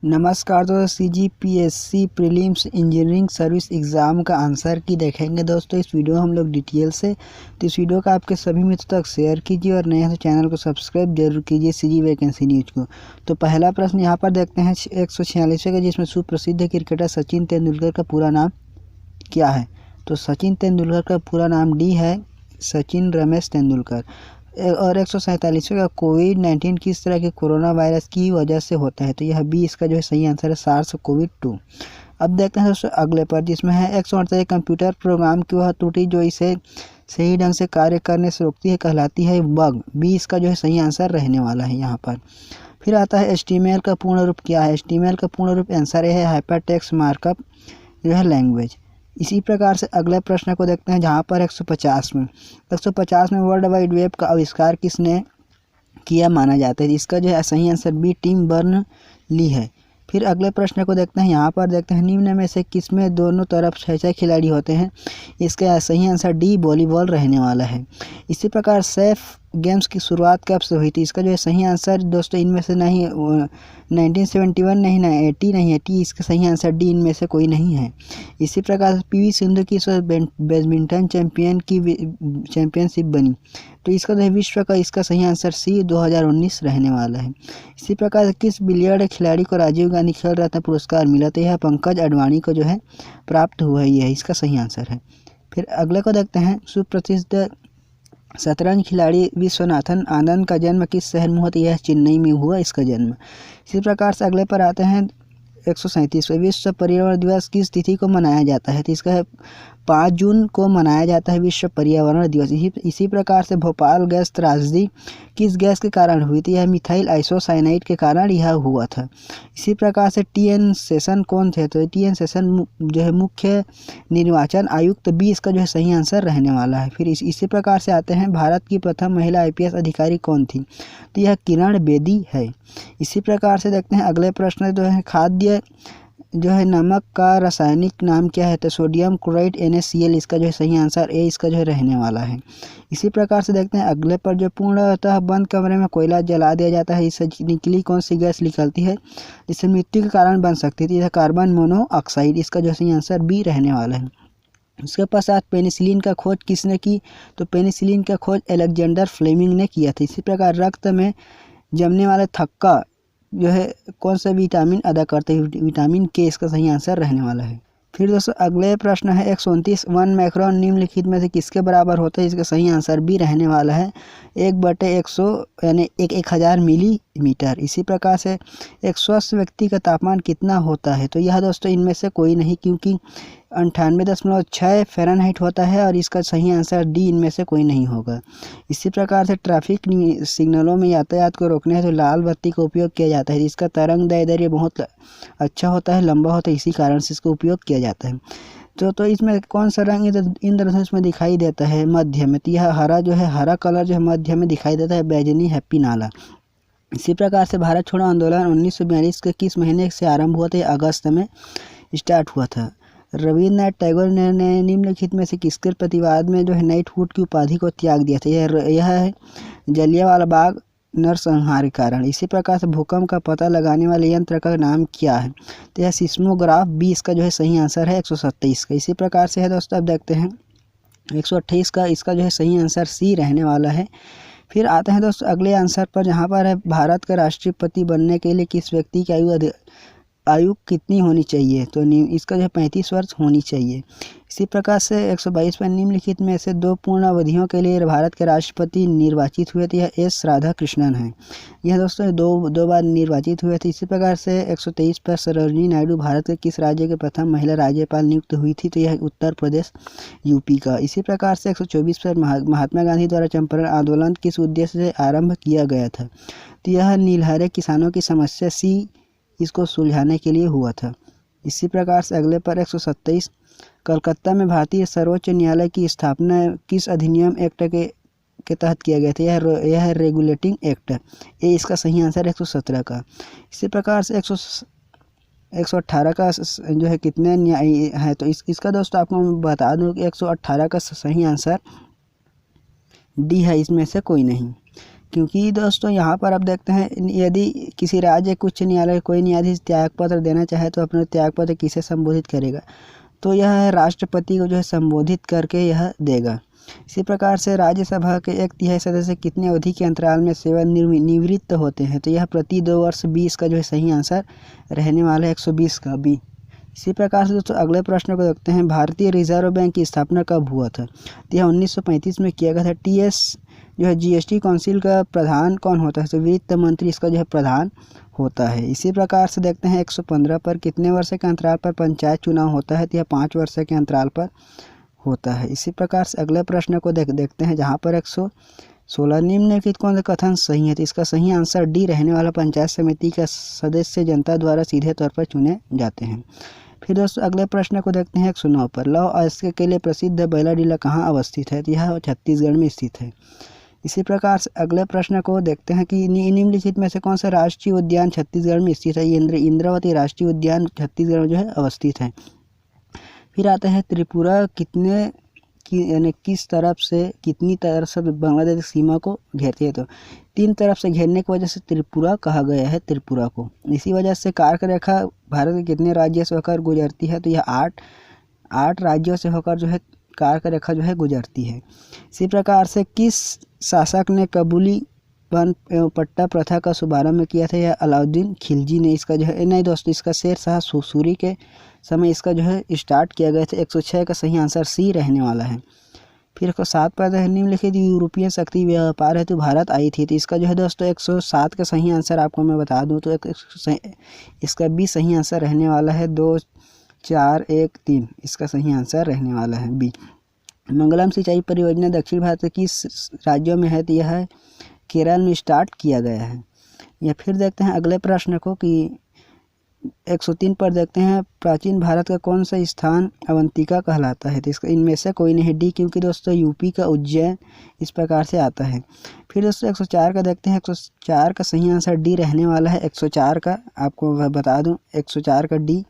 नमस्कार दोस्तों, CGPSC prelims engineering service exam का आंसर की देखेंगे दोस्तों इस वीडियो में हम लोग डिटेल से। तो इस वीडियो का आपके सभी मित्रों तक शेयर कीजिए और नए हैं तो चैनल को सब्सक्राइब जरूर कीजिए सीजी वैकेंसी न्यूज को। तो पहला प्रश्न यहाँ पर देखते हैं 146वें का, जिसमें सुप्रसिद्ध क्रिकेटर सचिन तेंदुलकर का पूरा नाम क्या है। तो सचिन तेंदुलकर का पूरा नाम डी है, सचिन रमेश तेंदुलकर। और 147वें का, कोविड-19 किस तरह के कोरोना वायरस की वजह से होता है। तो यह बी इसका जो है सही आंसर है, सार्स कोविड-2। अब देखते हैं दोस्तों अगले पर, जिसमें है 148 कंप्यूटर प्रोग्राम की वह त्रुटि जो इसे सही ढंग से कार्य करने से रोकती है कहलाती है बग। बी इसका जो है सही आंसर रहने वाला है यहाँ पर। फिर आता है HTML का पूर्ण रूप क्या है। HTML का पूर्ण रूप आंसर है हाइपरटेक्स्ट मार्कअप जो है लैंग्वेज। इसी प्रकार से अगले प्रश्न को देखते हैं, जहाँ पर 150 में वर्ल्ड वाइड वेब का आविष्कार किसने किया माना जाता है। इसका जो है सही आंसर बी टिम बर्न ली है। फिर अगले प्रश्न को देखते हैं, यहाँ पर देखते हैं निम्न में से किसमें दोनों तरफ 6 खिलाड़ी होते हैं। इसका सही आंसर डी वॉलीबॉल रहने वाला है। इसी प्रकार सेफ गेम्स की शुरुआत कब से हुई थी। इसका जो है सही आंसर दोस्तों इनमें से नहीं 1971 नहीं, 80 नहीं है, टी इसका सही आंसर डी इनमें से कोई नहीं है। इसी प्रकार PV सिंधु की बैडमिंटन चैंपियनशिप बनी। तो इसका जो है विश्व का, इसका सही आंसर सी 2019 रहने वाला है। इसी प्रकार किस बिलियर्ड खिलाड़ी को राजीव गांधी खेल रत्न पुरस्कार मिला। तो यह पंकज अडवाणी को जो है प्राप्त हुआ ही है, इसका सही आंसर है। फिर अगले को देखते हैं, सुप्रसिद्ध शतरंज खिलाड़ी विश्वनाथन आनंद का जन्म किस शहर में हुआ। तो यह चेन्नई में हुआ इसका जन्म। इसी प्रकार से अगले पर आते हैं 137वें, विश्व पर्यावरण दिवस किस तिथि को मनाया जाता है। तो इसका है 5 जून को मनाया जाता है विश्व पर्यावरण दिवस। इसी प्रकार से भोपाल गैस त्रासदी किस गैस के कारण हुई थी। यह मिथाइल आइसोसाइनाइड के कारण यह हुआ था। इसी प्रकार से TN सेशन कौन थे। तो TN सेशन जो है मुख्य निर्वाचन आयुक्त। बी इसका जो है सही आंसर रहने वाला है। फिर इसी प्रकार से आते हैं, भारत की प्रथम महिला IPS अधिकारी कौन थी। तो यह किरण बेदी है। इसी प्रकार से देखते हैं अगले प्रश्न जो है, खाद्य जो है नमक का रासायनिक नाम क्या है। तो सोडियम क्लोराइड NaCl इसका जो है सही आंसर ए इसका जो है रहने वाला है। इसी प्रकार से देखते हैं अगले पर, जो पूर्णतः बंद कमरे में कोयला जला दिया जाता है, इससे निकली कौन सी गैस निकलती है जिससे मृत्यु के कारण बन सकती थी। यह कार्बन मोनोऑक्साइड, इसका जो सही आंसर बी रहने वाला है। उसके पश्चात पेनिसिलिन का खोज किसने की। तो पेनिसिलिन का खोज अलेक्जेंडर फ्लेमिंग ने किया था। इसी प्रकार रक्त में जमने वाला थक्का जो है कौन सा विटामिन अदा करते हैं। विटामिन के इसका सही आंसर रहने वाला है। फिर दोस्तों अगले प्रश्न है 129, 1 माइक्रोन निम्नलिखित में से किसके बराबर होता है। इसका सही आंसर बी रहने वाला है 1/100 यानी 1000 मिलीमीटर। इसी प्रकार से एक स्वस्थ व्यक्ति का तापमान कितना होता है। तो यह दोस्तों इनमें से कोई नहीं, क्योंकि 98.6 फ़ारेनहाइट होता है और इसका सही आंसर डी इनमें से कोई नहीं होगा। इसी प्रकार से ट्रैफिक सिग्नलों में यातायात को रोकने है तो लाल बत्ती का उपयोग किया जाता है। इसका तरंग दैर्ध्य बहुत अच्छा होता है, लंबा होता है, इसी कारण से इसका उपयोग किया जाता है। तो इसमें कौन सा रंग इंद्रधनुष में दिखाई देता है मध्य में। तो यह हरा जो है, हरा कलर जो है मध्य में दिखाई देता है, बैजनी हैप्पी नाला। इसी प्रकार से भारत छोड़ो आंदोलन 1942 के किस महीने से आरंभ हुआ था। अगस्त में स्टार्ट हुआ था। रविन्द्रनाथ टैगोर ने निम्नलिखित में से किसके प्रतिवाद में जो है नाइटहुड की उपाधि को त्याग दिया था। यह है जलियांवाला बाग नरसंहार के कारण। इसी प्रकार से भूकंप का पता लगाने वाले यंत्र का नाम क्या है। तो यह सिस्मोग्राफ। बी इसका जो है सही आंसर है 127 का। इसी प्रकार से है दोस्तों, अब देखते हैं 128 का, इसका जो है सही आंसर सी रहने वाला है। फिर आते हैं दोस्तों अगले आंसर पर, जहाँ पर है भारत का राष्ट्रपति बनने के लिए किस व्यक्ति की आयु कितनी होनी चाहिए। तो इसका जो है 35 वर्ष होनी चाहिए। इसी प्रकार से 122 पर निम्नलिखित में से 2 पूर्ण अवधियों के लिए भारत के राष्ट्रपति निर्वाचित हुए थे। यह S राधाकृष्णन है। यह दोस्तों दो बार निर्वाचित हुए थे। इसी प्रकार से 123 पर सरोजिनी नायडू भारत के किस राज्य के प्रथम महिला राज्यपाल नियुक्त हुई थी। तो यह उत्तर प्रदेश UP का। इसी प्रकार से 124 पर महात्मा गांधी द्वारा चंपारण आंदोलन किस उद्देश्य से आरंभ किया गया था। तो यह नीलहरे किसानों की समस्या सी इसको सुलझाने के लिए हुआ था। इसी प्रकार से अगले पर 127, कलकत्ता में भारतीय सर्वोच्च न्यायालय की स्थापना किस अधिनियम एक्ट के तहत किया गया था। यह है रेगुलेटिंग एक्ट। ये इसका सही आंसर है 117 का। इसी प्रकार से 118 का जो है कितने न्याय है। तो इसका दोस्तों आपको मैं बता दूं कि 118 का सही आंसर डी है, इसमें से कोई नहीं। क्योंकि दोस्तों यहाँ पर आप देखते हैं, यदि किसी राज्य के उच्च न्यायालय कोई न्यायाधीश त्यागपत्र देना चाहे तो अपना त्यागपत्र किसे संबोधित करेगा, तो यह राष्ट्रपति को जो है संबोधित करके यह देगा। इसी प्रकार से राज्यसभा के 1/3 सदस्य कितने अवधि के अंतराल में सेवानिवृत्त होते हैं, तो यह प्रति 2 वर्ष 20 का जो है सही आंसर रहने वाला है 120 का बी। इसी प्रकार से दोस्तों अगले प्रश्न को देखते हैं, भारतीय रिजर्व बैंक की स्थापना कब हुआ था, तो यह 1935 में किया गया था। टीएस जो है जीएसटी काउंसिल का प्रधान कौन होता है, तो वित्त मंत्री इसका जो है प्रधान होता है। इसी प्रकार से देखते हैं 115 पर कितने वर्ष के अंतराल पर पंचायत चुनाव होता है, तो यह 5 वर्ष के अंतराल पर होता है। इसी प्रकार से अगले प्रश्न को देखते हैं, जहाँ पर 116 निम्नलिखित कौन सा कथन सही है, तो इसका सही आंसर डी रहने वाला, पंचायत समिति का सदस्य जनता द्वारा सीधे तौर पर चुने जाते हैं। फिर दोस्तों अगले प्रश्न को देखते हैं 109 पर, लौह अयस्क के लिए प्रसिद्ध बैलाडीला कहाँ अवस्थित है, तो यह छत्तीसगढ़ में स्थित है। इसी प्रकार से अगले प्रश्न को देखते हैं कि निम्नलिखित में से कौन सा राष्ट्रीय उद्यान छत्तीसगढ़ में स्थित है, इंद्रावती राष्ट्रीय उद्यान छत्तीसगढ़ में जो है अवस्थित है। फिर आते हैं त्रिपुरा यानी कितनी तरफ से बांग्लादेश सीमा को घेरती है, तो 3 तरफ से घेरने की वजह से त्रिपुरा कहा गया है त्रिपुरा को। इसी वजह से कर्क रेखा भारत के कितने राज्यों से होकर गुजरती है, तो यह 8 राज्यों से होकर जो है कर्क रेखा जो है गुजरती है। इसी प्रकार से किस शासक ने कबूली वन एवं पट्टा प्रथा का शुभारंभ किया था, यह अलाउद्दीन खिलजी ने इसका जो है, नहीं दोस्तों इसका शेर शाह सूरी के समय इसका जो है स्टार्ट किया गया था। 106 का सही आंसर सी रहने वाला है। फिर 107 पर निम्नलिखित यूरोपीय शक्ति व्यापार हेतु भारत आई थी, तो इसका जो है दोस्तों 107 का सही आंसर आपको मैं बता दूं तो इसका भी सही आंसर रहने वाला है 2 4 1 3, इसका सही आंसर रहने वाला है बी। मंगलम सिंचाई परियोजना दक्षिण भारत के किस राज्यों में है, तो यह है केरल में स्टार्ट किया गया है। या फिर देखते हैं अगले प्रश्न को कि 103 पर देखते हैं, प्राचीन भारत का कौन सा स्थान अवंतिका कहलाता है, तो इसका इनमें से कोई नहीं डी, क्योंकि दोस्तों यूपी का उज्जैन इस प्रकार से आता है। फिर दोस्तों 104 का देखते हैं, 104 का सही आंसर डी रहने वाला है। 104 का आपको बता दूं 104 का डी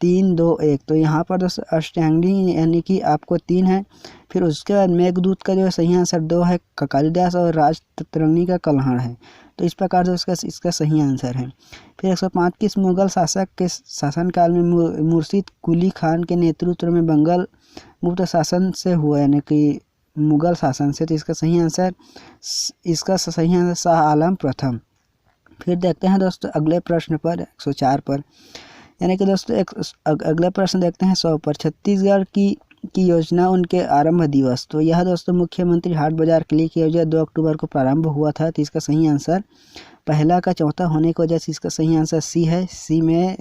3 2 1, तो यहाँ पर दोस्तों अष्टांगी यानी कि आपको 3 है। फिर उसके बाद मेघदूत का जो है सही आंसर 2 है, कालिदास और राजतरंगी का कल्हड़ है, तो इस प्रकार से इसका सही आंसर है। फिर 105 किस मुगल शासक के शासनकाल में मुर्शिद कुली खान के नेतृत्व में बंगाल मुक्त शासन से हुआ, यानी कि मुगल शासन से, तो इसका सही आंसर शाह आलम प्रथम। फिर देखते हैं दोस्तों अगले प्रश्न पर 104 पर, यानी कि दोस्तों अगला प्रश्न देखते हैं 100 पर, छत्तीसगढ़ की योजना उनके आरंभ दिवस, तो यह दोस्तों मुख्यमंत्री हाट बाजार के लिए की योजना 2 अक्टूबर को प्रारंभ हुआ था, तो इसका सही आंसर पहला का चौथा होने की वजह से इसका सही आंसर सी है। सी में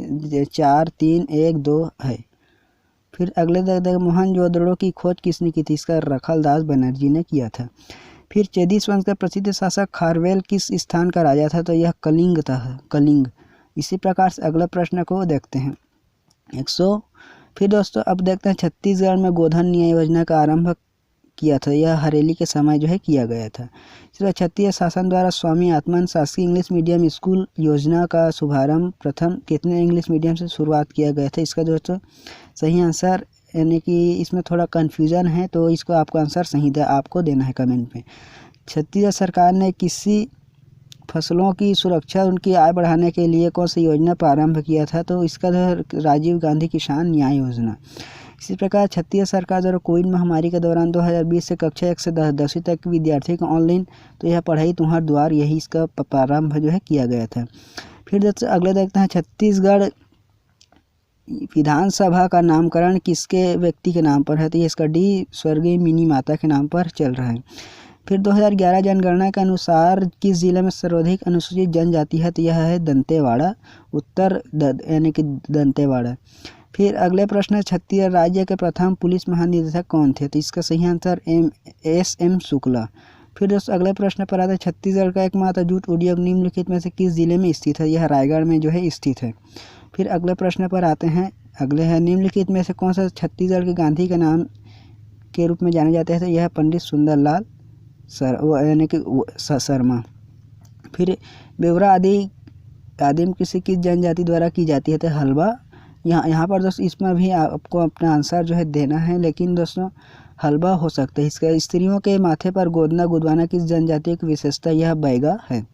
4 3 1 2 है। फिर अगले देखते हैं मोहनजोदड़ो की खोज किसने की थी, इसका रखलदास बनर्जी ने किया था। फिर चेदिस वंश का प्रसिद्ध शासक खारवेल किस स्थान का राजा था, तो यह कलिंग था, कलिंग। इसी प्रकार से अगला प्रश्न को देखते हैं 100। फिर दोस्तों अब देखते हैं छत्तीसगढ़ में गोधन न्याय योजना का आरंभ किया था, यह हरेली के समय जो है किया गया था। इसलिए छत्तीसगढ़ शासन द्वारा स्वामी आत्मानंद शासकीय इंग्लिश मीडियम स्कूल योजना का शुभारंभ प्रथम कितने इंग्लिश मीडियम से शुरुआत किया गया था, इसका दोस्तों सही आंसर, यानी कि इसमें थोड़ा कन्फ्यूज़न है, तो इसको आपको आंसर सही आपको देना है कमेंट में। छत्तीसगढ़ सरकार ने किसी फसलों की सुरक्षा उनकी आय बढ़ाने के लिए कौन सी योजना प्रारंभ किया था, तो इसका राजीव गांधी किसान न्याय योजना। इसी प्रकार छत्तीसगढ़ सरकार द्वारा कोविड महामारी के दौरान 2020 से कक्षा 1 से 10वीं तक के विद्यार्थियों को ऑनलाइन, तो यह पढ़ाई तुम्हारे द्वार, यही इसका प्रारंभ जो है किया गया था। फिर दोस्तों अगले देखते हैं छत्तीसगढ़ विधानसभा का नामकरण किसके व्यक्ति के नाम पर है, तो ये इसका डी स्वर्गीय मिनी माता के नाम पर चल रहा है। फिर 2011 जनगणना के अनुसार किस जिले में सर्वाधिक अनुसूचित जनजाति है, तो यह है दंतेवाड़ा, उत्तर यानी कि दंतेवाड़ा। फिर अगले प्रश्न, छत्तीसगढ़ राज्य के प्रथम पुलिस महानिदेशक कौन थे, तो इसका सही आंसर एम शुक्ला। फिर दोस्तों अगले प्रश्न पर आता है छत्तीसगढ़ का एकमात्र जूट उद्योग निम्नलिखित में से किस जिले में स्थित है, यह रायगढ़ में जो है स्थित है। फिर अगले प्रश्न पर आते हैं, अगले है निम्नलिखित में से कौन सा छत्तीसगढ़ के गांधी के नाम के रूप में जाने जाते हैं, तो यह पंडित सुंदरलाल यानी कि शर्मा। फिर बेवरा आदिम कृषि किस जनजाति द्वारा की जाती है, तो हल्बा यहाँ पर दोस्तों इसमें भी आपको अपना आंसर जो है देना है, लेकिन दोस्तों हलवा हो सकता है इसका। स्त्रियों के माथे पर गोदना गुदवाना किस जनजाति की विशेषता? यह बैगा है।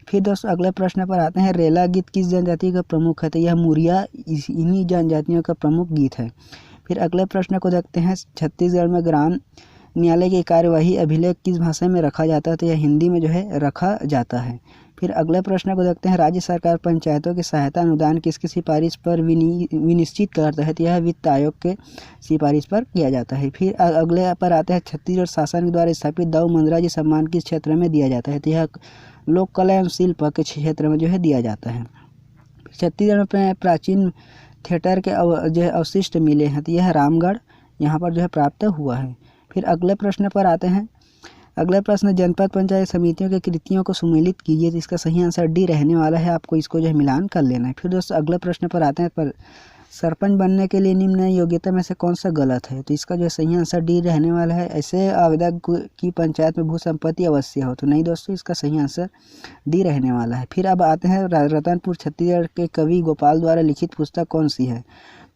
फिर दोस्तों अगले प्रश्न पर आते हैं, रेला गीत किस जनजाति का प्रमुख है? तो यह मुरिया इन्हीं जनजातियों का प्रमुख गीत है। फिर अगले प्रश्न को देखते हैं, छत्तीसगढ़ में ग्राम न्यायालय की कार्यवाही अभिलेख किस भाषा में रखा जाता है? तो यह हिंदी में जो है रखा जाता है। फिर अगले प्रश्न को देखते हैं, राज्य सरकार पंचायतों की सहायता अनुदान किसकी सिफारिश पर विनिश्चित करता है? तो यह वित्त आयोग के सिफारिश पर किया जाता है। फिर अगले पर आते हैं, छत्तीसगढ़ शासन के द्वारा स्थापित दाऊ मंदरा जी सम्मान किस क्षेत्र में दिया जाता है? तो यह लोक कला एवं शिल्प के क्षेत्र में जो है दिया जाता है। छत्तीसगढ़ में प्राचीन थिएटर के जो है अवशिष्ट मिले हैं, तो यह रामगढ़ यहाँ पर जो है प्राप्त हुआ है। फिर अगले प्रश्न पर आते हैं, अगला प्रश्न, जनपद पंचायत समितियों के कृतियों को सुमेलित कीजिए। तो इसका सही आंसर डी रहने वाला है, आपको इसको जो है मिलान कर लेना है। फिर दोस्तों अगले प्रश्न पर आते हैं, पर सरपंच बनने के लिए निम्न योग्यता में से कौन सा गलत है? तो इसका जो सही आंसर डी रहने वाला है। ऐसे आवेदक की पंचायत में भू संपत्ति अवश्य हो, तो नहीं दोस्तों, इसका सही आंसर डी रहने वाला है। फिर अब आते हैं, रतनपुर छत्तीसगढ़ के कवि गोपाल द्वारा लिखित पुस्तक कौन सी है?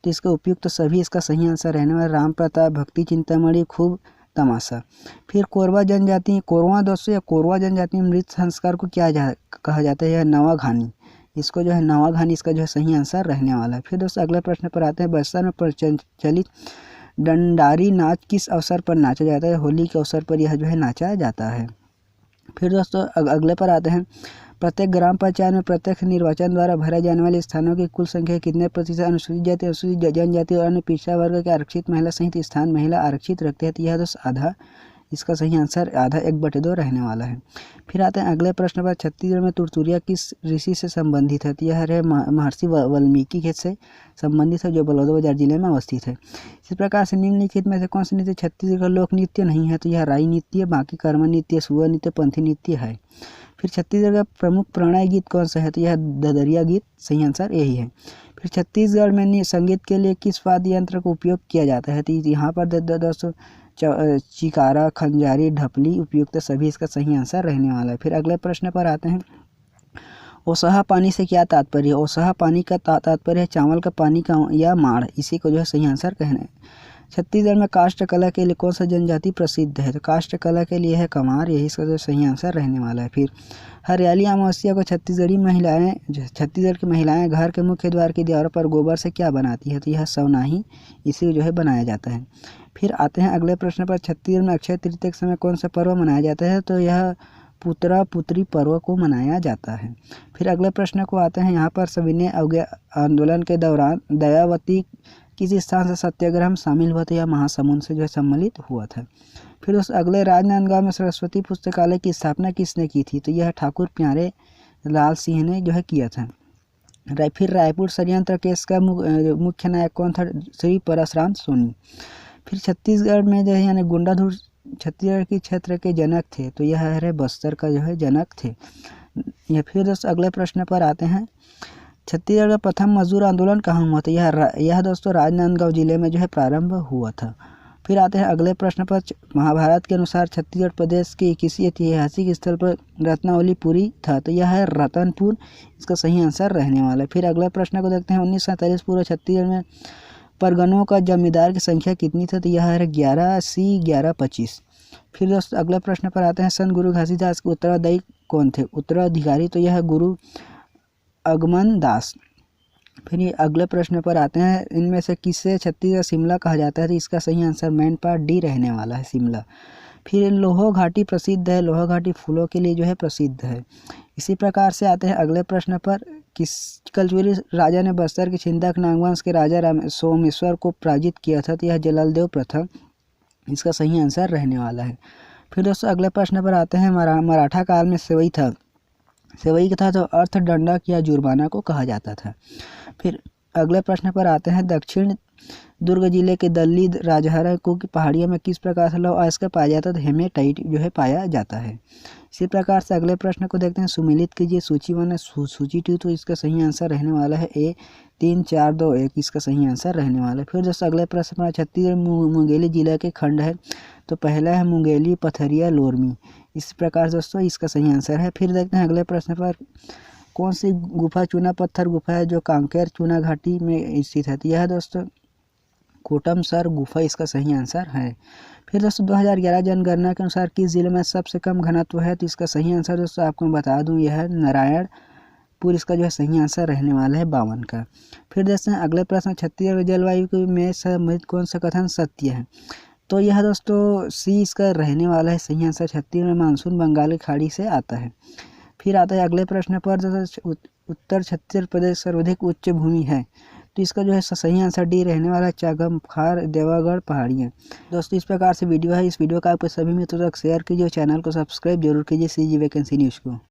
तो इसका उपयुक्त सभी, इसका सही आंसर रहने वाला राम प्रताप, भक्ति चिंतामणि, खूब तमाशा। फिर कोरवा जनजाति, कोरवा दोस्तों या कोरवा जनजाति में मृत संस्कार को क्या कहा जाता है? यह नवा घानी, इसको जो है नवा घानी, इसका जो है सही आंसर रहने वाला है। फिर दोस्तों अगले प्रश्न पर आते हैं, बस्तर में प्रचलित डंडारी नाच किस अवसर पर नाचा जाता है? होली के अवसर पर यह जो है नाचा जाता है। फिर दोस्तों अगले पर आते हैं, प्रत्येक ग्राम पंचायत में प्रत्यक्ष निर्वाचन द्वारा भरे जाने वाले स्थानों की कुल संख्या कितने प्रतिशत अनुसूचित जाति, अनुसूचित जनजाति और अन्य पिछड़ा वर्ग के आरक्षित महिला सहित स्थान महिला आरक्षित रखते हैं? तो यह दोस्त आधा, इसका सही आंसर आधा 1/2 रहने वाला है। फिर आते हैं अगले प्रश्न पर, छत्तीसगढ़ में तुरतुरिया किस ऋषि से संबंधित है? तो यह है महर्षि वाल्मीकि के से संबंधित है, जो बलौदाबाजार जिले में अवस्थित है। इसी प्रकार से निम्नलिखित में से कौन सा नृत्य छत्तीसगढ़ लोक नृत्य नहीं है? तो यह राई नृत्य, बाकी कर्म नृत्य, सुअर नृत्य, पंथी नृत्य है। फिर छत्तीसगढ़ का प्रमुख प्रणय गीत कौन सा है? तो यह ददरिया गीत, सही आंसर यही है। फिर छत्तीसगढ़ में संगीत के लिए किस वाद्य यंत्र का उपयोग किया जाता है? तो यहाँ पर दोस्तों चिकारा, खंजारी, ढपली उपयुक्त सभी, इसका सही आंसर रहने वाला है। फिर अगले प्रश्न पर आते हैं, ओसहा पानी से क्या तात्पर्य है? ओसहा पानी का तात्पर्य है चावल का पानी का या माड़, इसी को जो है सही आंसर कहना है। छत्तीसगढ़ में काष्ठ कला के लिए कौन सा जनजाति प्रसिद्ध है? तो काष्ठ कला के लिए है कमार, यही इसका जो सही आंसर रहने वाला है। फिर हरियाली अमावस्या को छत्तीसगढ़ की महिलाएं घर के मुख्य द्वार की दीवारों पर गोबर से क्या बनाती है? तो यह सवनाही, इसी जो है बनाया जाता है। फिर आते हैं अगले प्रश्न पर, छत्तीसगढ़ में अक्षय तृतीया के समय कौन सा पर्व मनाया जाता है? तो यह पुत्रा पुत्री पर्व को मनाया जाता है। फिर अगले प्रश्न को आते हैं, यहाँ पर सविनय अवज्ञा आंदोलन के दौरान दयावती किस स्थान से सत्याग्रह में शामिल हुआ था? या महासमुंद से जो है सम्मिलित हुआ था। फिर उस अगले, राजनांदगांव में सरस्वती पुस्तकालय की स्थापना किसने की थी? तो यह ठाकुर प्यारे लाल सिंह ने जो है किया था। फिर रायपुर षड्यंत्र केस का मुख्य नायक कौन था? श्री परशुराम सोनी। फिर छत्तीसगढ़ में जो है यानी गुंडाधुर छत्तीसगढ़ की क्षेत्र के जनक थे, तो यह है बस्तर का जो है जनक थे। या फिर दोस्तों अगले प्रश्न पर आते हैं, छत्तीसगढ़ का प्रथम मजदूर आंदोलन कहाँ हुआ था? यह दोस्तों राजनांदगांव जिले में जो है प्रारंभ हुआ था। फिर आते हैं अगले प्रश्न पर, महाभारत के अनुसार छत्तीसगढ़ प्रदेश के किसी ऐतिहासिक स्थल पर रत्नावली पुरी था? तो यह है रतनपुर, इसका सही आंसर रहने वाला है। फिर अगले प्रश्न को देखते हैं, 1947 पूर्व छत्तीसगढ़ में परगनों का जमींदार की संख्या कितनी थी? तो यह है 11C1125। फिर दोस्तों अगले प्रश्न पर आते हैं, संत गुरु घासीदास के उत्तराधिकारी कौन थे? उत्तराधिकारी तो यह गुरु अगमन दास। फिर ये अगले प्रश्न पर आते हैं, इनमें से किसे छत्तीसगढ़ शिमला कहा जाता है? तो इसका सही आंसर मेन पार्ट डी रहने वाला है, शिमला। फिर लोहो घाटी प्रसिद्ध है, लोहो घाटी फूलों के लिए जो है प्रसिद्ध है। इसी प्रकार से आते हैं अगले प्रश्न पर, किस कलचुरी राजा ने बस्तर के छिंदक नागवंश के राजा सोमेश्वर को पराजित किया था? तो यह जलालदेव प्रथम, इसका सही आंसर रहने वाला है। फिर दोस्तों अगले प्रश्न पर आते हैं, मराठा काल में सेवई था तो अर्थ दंडक या जुर्माना को कहा जाता था। फिर अगले प्रश्न पर आते हैं, दक्षिण दुर्ग जिले के दल्ली राजहरा को की पहाड़ियों में किस प्रकार से लौह अयस्क पाया जाता है? तो हेमेटाइट जो है पाया जाता है। इसी प्रकार से अगले प्रश्न को देखते हैं, सुमेलित कीजिए सूची 1 सूची 2, तो इसका सही आंसर रहने वाला है A 3 4 2 1, इसका सही आंसर रहने वाला है। फिर दोस्तों अगले प्रश्न पर, छत्तीसगढ़ मुंगेली जिला के खंड है, तो पहला है मुंगेली, पथरिया, लोरमी। इस प्रकार दोस्तों इसका सही आंसर है। फिर देखते हैं अगले प्रश्न पर, कौन सी गुफा चूना पत्थर गुफा है जो कांकेर चूना घाटी में स्थित है? तो यह है दोस्तों कोटमसर गुफा इसका सही आंसर है। फिर दोस्तों 2011 जनगणना के अनुसार किस जिले में सबसे कम घनत्व है? तो इसका सही आंसर दोस्तों आपको मैं बता दूं यह है नारायणपुर, इसका जो है सही आंसर रहने वाला है 52 का। फिर दोस्तों अगले प्रश्न, छत्तीसगढ़ जलवायु में संबंधित कौन सा कथन सत्य है? तो यह दोस्तों सी इसका रहने वाला है सही आंसर। छत्तीसगढ़ में मानसून बंगाल की खाड़ी से आता है। फिर आता है अगले प्रश्न पर, दोस्तों उत्तर छत्तीसगढ़ प्रदेश सर्वाधिक उच्च भूमि है? तो इसका जो है सही आंसर डी रहने वाला है चागमखार देवागढ़ पहाड़ियाँ। दोस्तों इस प्रकार से वीडियो है, इस वीडियो का आपके सभी मित्रों तक शेयर कीजिए और चैनल को सब्सक्राइब जरूर कीजिए सीजी वैकेंसी न्यूज़ को।